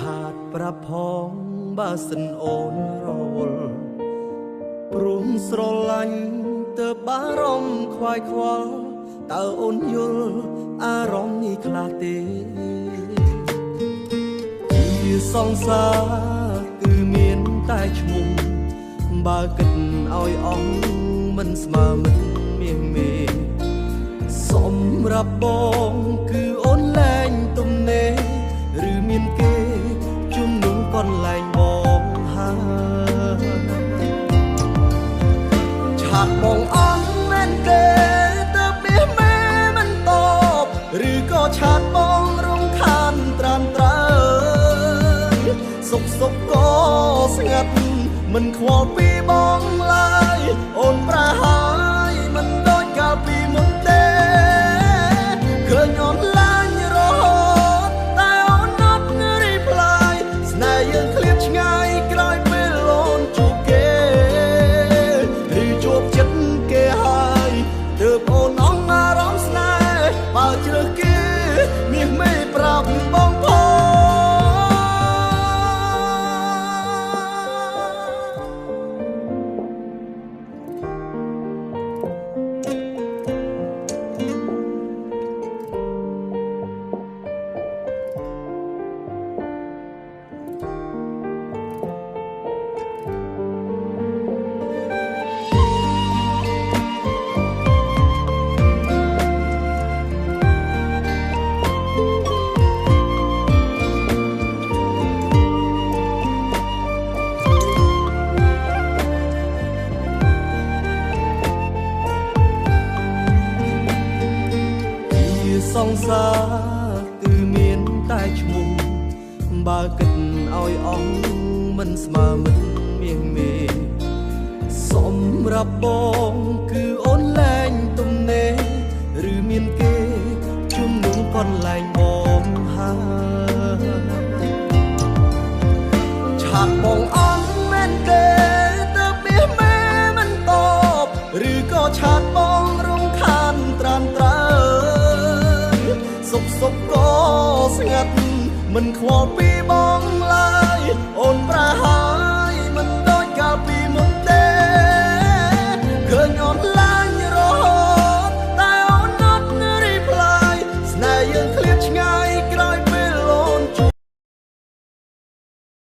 ខាតប្រាប់ផងបើសិនអូនរវល់ព្រមស្រឡាញ់ទៅបារម្ភខ្វាយខ្វល់តើអូនយល់អារម្មណ៍នេះខ្លះទេជាសង្សារគឺមានតែឈ្មោះបើគិតឲ្យអស់មិនស្មើមិនមាសមេសម្រាប់បងគឺអូនលែងទំនេរឬមានគេជំនុំកន្លែងបងហើយឆាតបងអន់មែនទេទៅមាសមេមិនតបឬក៏ឆាតបងរំខានត្រាំត្រើសុខសុខក៏ស្ងាត់មិនខ្វល់ពីបងឡើយអូនប្រហើយមិនដូចកាលពីមុនទេឃើញអូនឡាញរហូតតែអូនអត់រីប្លាយស្នេហ៍យើងឃ្លាតឆ្ងាយក្រោយពេលអូនជួបគេឬជួបចិត្តគេហើយទើបអូនអងអារម្មណ៍ស្នេហ៍បើជ្រើសគេមាសមេប្រាប់បងផងសង្សារគឺមានតែឈ្មោះបើគិតឲ្យអស់មិនស្មើមិនមាសមេសម្រាប់បងគឺអូនលែងទំនេរឬមានគេជំនុំកន្លែងបងហើយឆាតបងអន់មែនទេទៅមាសមេមិនតបឬក៏ឆាតបងរំខានត្រាំត្រើសុខសុខក៏ស្ងាត់មិនខ្វល់ពីបង